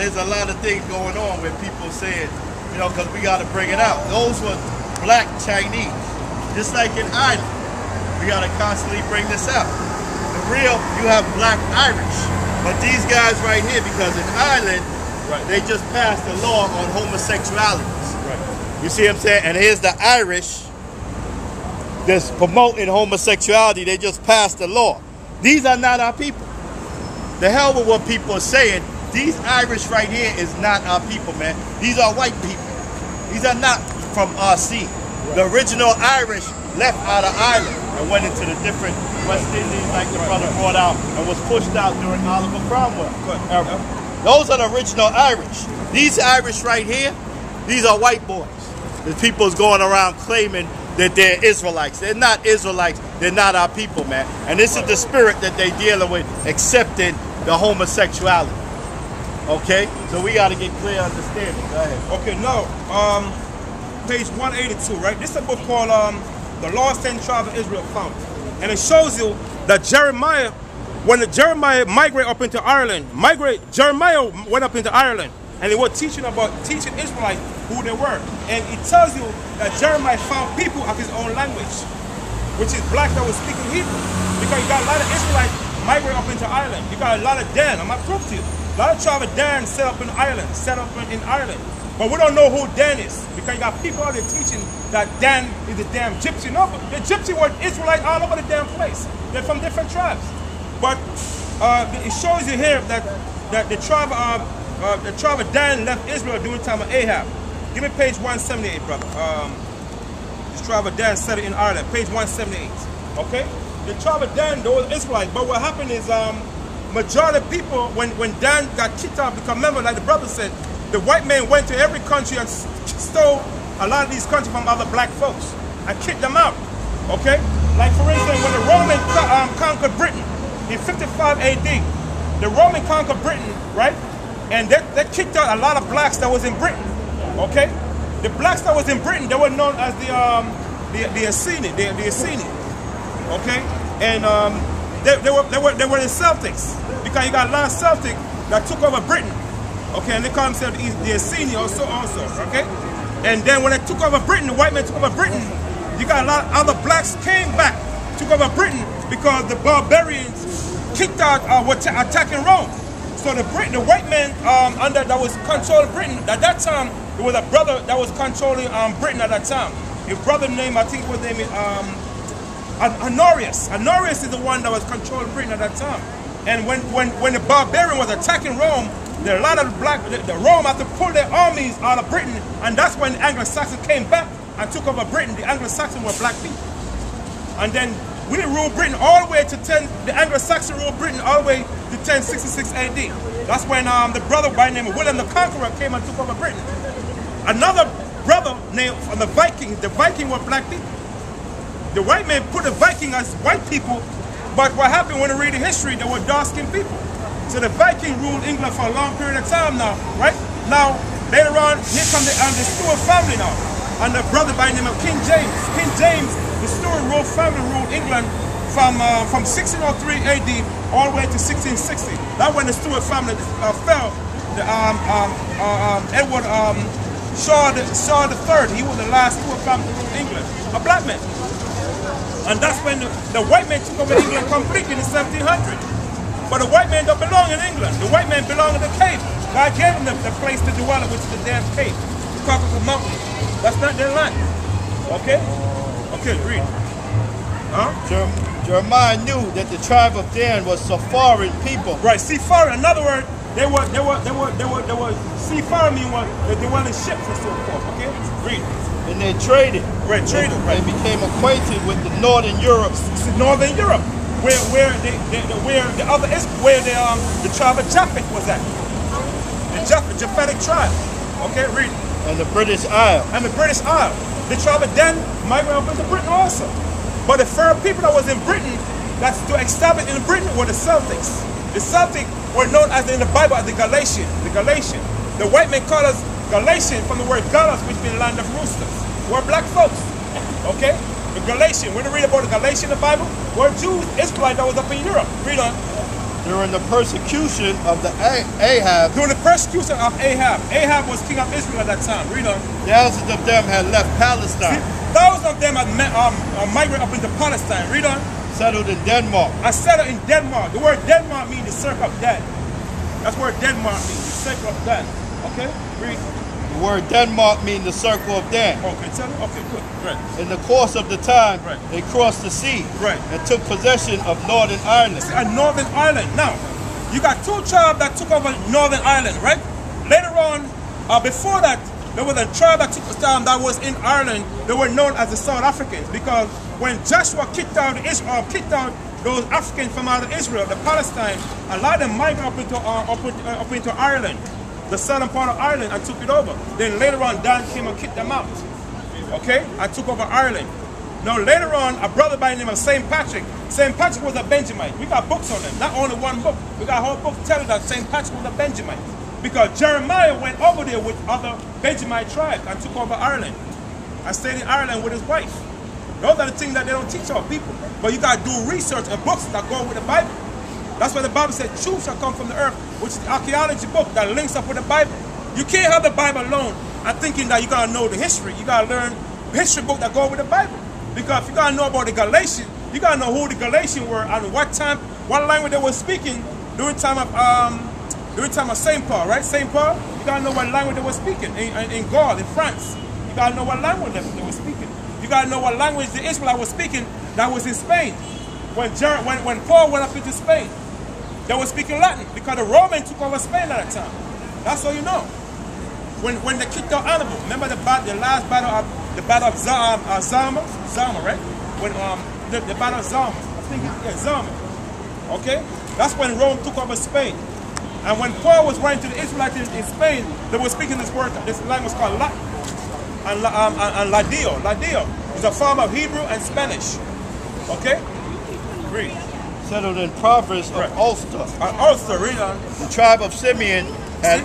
there's a lot of things going on where people saying, you know, because we got to bring it out. Those were black Chinese, just like in Ireland. We got to constantly bring this out. The real, you have black Irish, but these guys right here, because in Ireland, they just passed a law on homosexuality. You see what I'm saying? And here's the Irish that's promoting homosexuality. They just passed the law. These are not our people. The hell with what people are saying. These Irish right here is not our people, man. These are white people. These are not from our scene. The original Irish left out of Ireland and went into the different West Indies, like the brother brought out, and was pushed out during Oliver Cromwell era. Those are the original Irish. These Irish right here, these are white boys. The people's going around claiming that they're Israelites. They're not Israelites. They're not our people, man. And this is the spirit that they dealing with, accepting the homosexuality. Okay? So we got to get clear understanding. Go ahead. Okay, now, page 182, right? This is a book called The Lost 10 Tribes of Israel Found. And it shows you that Jeremiah, when Jeremiah migrated up into Ireland, Jeremiah went up into Ireland, and he was teaching Israelites who they were. And it tells you that Jeremiah found people of his own language, which is black that was speaking Hebrew. Because you got a lot of Israelites migrate up into Ireland. You got a lot of Dan. I'm going to prove to you. A lot of tribe of Dan set up in Ireland, But we don't know who Dan is, because you got people out there teaching that Dan is the damn gypsy. No, the gypsy were Israelites all over the damn place. They're from different tribes. But it shows you here that the tribe of Dan left Israel during the time of Ahab. Give me page 178, brother. The tribe of Dan settled in Ireland, page 178. Okay? The tribe of Dan, those Israelites. But what happened is, majority of people, when Dan got kicked out, because remember, like the brother said, the white man went to every country and stole a lot of these countries from other black folks and kicked them out. Okay? Like for instance, when the Romans conquered Britain in 55 AD, the Roman conquered Britain, right? And they kicked out a lot of blacks that was in Britain. Okay? The blacks that was in Britain, they were known as the Esseni, the Esseni. Okay? And they were the Celtics, because you got a lot of Celtics that took over Britain. Okay, and they call themselves the Esseni also, okay? And then when they took over Britain, the white men took over Britain, you got a lot of other blacks came back, took over Britain, because the barbarians kicked out, were attacking Rome. So the white man that was controlling Britain, at that time, there was a brother that was controlling Britain at that time. His brother name, I think was named Honorius. Honorius is the one that was controlling Britain at that time. And when the barbarian was attacking Rome, there are a lot of the Rome had to pull their armies out of Britain, and that's when the Anglo-Saxons came back and took over Britain. The Anglo-Saxons were black people. And then we ruled Britain all the way to the Anglo-Saxon ruled Britain all the way to 1066 AD. That's when the brother by the name of William the Conqueror came and took over Britain. Another brother named the Vikings were black people. The white man put the Vikings as white people, but what happened when you read the history, they were dark-skinned people. So the Viking ruled England for a long period of time now, right? Now, later on, here come the Stuart family now. And the brother by the name of King James. King James, the Stuart royal family ruled England from 1603 AD all the way to 1660. That's when the Stuart family fell. Edward Shaw III, he was the last Stuart family to rule England, a black man. And that's when the white man took over England completely in the 1700s. But the white man don't belong in England. The white man belong in the cave. God gave them the place to dwell in, which is the damn cave, the Caucasus Mountains. That's not their land. Okay? Okay, read. Huh? Jeremiah knew that the tribe of Dan was Sephardic people. Right, Sephardic. In other words, they were Sephardic mean that they were in ships and so forth. Okay? Read. And they traded. Right, traded. Right. They became acquainted with the Northern Europe. Northern Europe. Where the tribe of Japhet was at. The Japhetic tribe. Okay, read. And the British Isle. And the British Isle. The tribe of Dan migrated up into Britain also. But the first people that was in Britain, that's to establish in Britain, were the Celtics. The Celtics were known as in the Bible as the Galatian. The white man called us Galatian from the word Galas, which means land of roosters. We're black folks. Okay? The Galatian, when you read about the Galatian in the Bible, were Jews, Israelites that was up in Europe. Read on. during the persecution of the Ahab, During the persecution of Ahab. Ahab was king of Israel at that time. Read on. thousands of them had left Palestine, Thousands of them had migrated up into Palestine. Read on. settled in Denmark. I settled in Denmark. The word Denmark means the circle of death. That's where Denmark means, the circle of death. Okay, read. The word Denmark means the circle of Dan. Okay, tell me. Okay, good. Right. In the course of the time, Right. they crossed the sea Right. and took possession of Northern Ireland. And Northern Ireland. Now, you got two tribes that took over Northern Ireland, right? Later on, before that, there was a tribe that took that was in Ireland. They were known as the South Africans, because when Joshua kicked out those Africans from out of Israel, the Palestine, a lot of them migrated up into Ireland, the southern part of Ireland, and took it over. Then later on, Dan came and kicked them out. Okay, and took over Ireland. Now later on, a brother by the name of St. Patrick. St. Patrick was a Benjamite. We got books on them, not only one book. We got a whole book telling that St. Patrick was a Benjamite, because Jeremiah went over there with other Benjamite tribes and took over Ireland and stayed in Ireland with his wife. Those are the things that they don't teach our people. But you got to do research and books that go with the Bible. That's why the Bible said truth shall come from the earth, which is the archaeology book that links up with the Bible. You can't have the Bible alone and thinking that you got to know the history. You got to learn history book that go with the Bible. Because if you got to know about the Galatians, you got to know who the Galatians were and what time, what language they were speaking during time of St. Paul, right? St. Paul, you got to know what language they were speaking in Gaul, in France. You got to know what language they were speaking. You got to know what language the Israelites were speaking that was in Spain. When Paul went up into Spain, they were speaking Latin because the Romans took over Spain at that time. That's all you know. When they kicked out Hannibal, remember the last battle of Zama, right? When the battle of Zama, I think Zama. Okay, that's when Rome took over Spain. And when Paul was writing to the Israelites in Spain, they were speaking this word. This language called Latin and Ladio. Ladio is a form of Hebrew and Spanish. Okay, read. Settled in province of Ulster. Ulster, read on. The tribe of Simeon had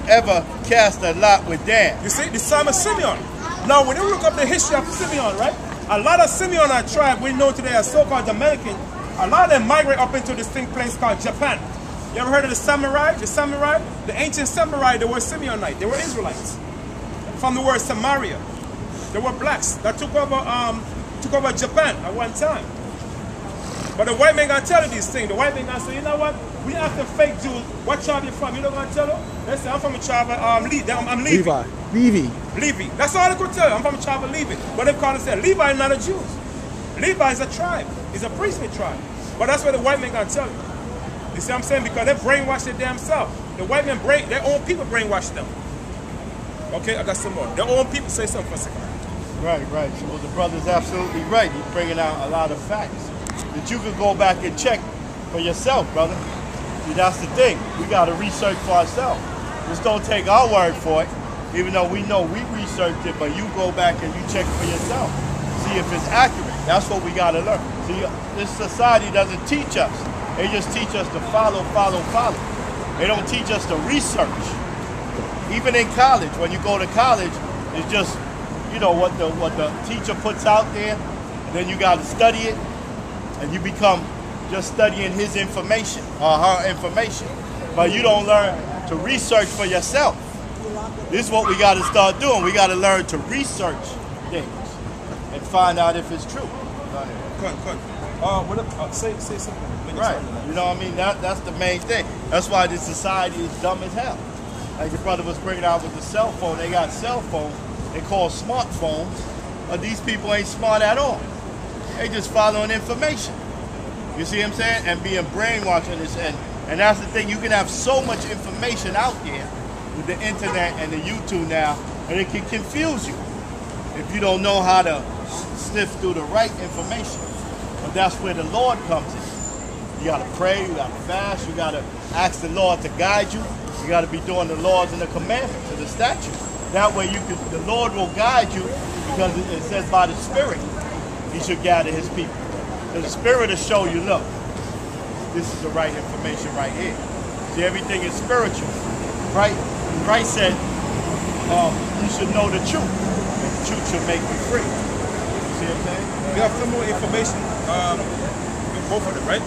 ever cast a lot with Dan. You see, the son of Simeon. Now, when you look up the history of Simeon, right? A lot of Simeonite tribe we know today as so-called Dominican, a lot of them migrate up into this thing place called Japan. You ever heard of the samurai? The samurai? The ancient samurai, they were Simeonite. They were Israelites. From the word Samaria. They were blacks that took over Japan at one time. But the white man gonna tell you these things. The white man gonna say, you know what? We have to fake Jews. What tribe you from? You know what I'm gonna tell them? They say, I'm from a tribe of I'm Levi. Levi. That's all they could tell you. I'm from a tribe of Levi. But they call it say, Levi is not a Jew. Levi is a tribe. It's a priestly tribe. But that's what the white man gonna tell you. You see what I'm saying? Because they brainwash their damn self. The white men their own people brainwash them. Okay, I got some more. Their own people say something for a second. Right. So the brother's absolutely right. He's bringing out a lot of facts that you can go back and check for yourself, brother. See, that's the thing. We got to research for ourselves. Just don't take our word for it, even though we know we researched it, but you go back and you check for yourself. See if it's accurate. That's what we got to learn. See, this society doesn't teach us. They just teach us to follow. They don't teach us to research. Even in college, when you go to college, it's just, you know, what the teacher puts out there, and then you got to study it, and you become just studying his information or her information. But you don't learn to research for yourself. This is what we got to start doing. We got to learn to research things and find out if it's true. Say something. Right. You know what I mean? That's the main thing. That's why this society is dumb as hell. Like your brother was bringing out with the cell phone. They got cell phones. They call smartphones. But these people ain't smart at all. They just following information. You see what I'm saying? And being brainwashed in this end. And that's the thing. You can have so much information out there with the internet and the YouTube now, and it can confuse you if you don't know how to sniff through the right information. But that's where the Lord comes in. You got to pray, you got to fast, you got to ask the Lord to guide you. You got to be doing the laws and the commandments and the statutes. That way the Lord will guide you, because it says by the Spirit he should gather his people. The Spirit will show you, look, this is the right information right here. See, everything is spiritual. Right? Christ said, you should know the truth, and the truth should make you free. You see what I'm saying? We have some more information, both of them, right?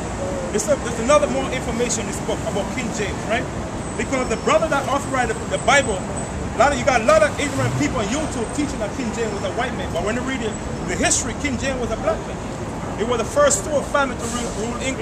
There's another more information in this book about King James, right? Because the brother that authorized the Bible, you got a lot of ignorant people on YouTube teaching that King James was a white man. But when you read the history, King James was a black man. He was the first Stuart family to rule England.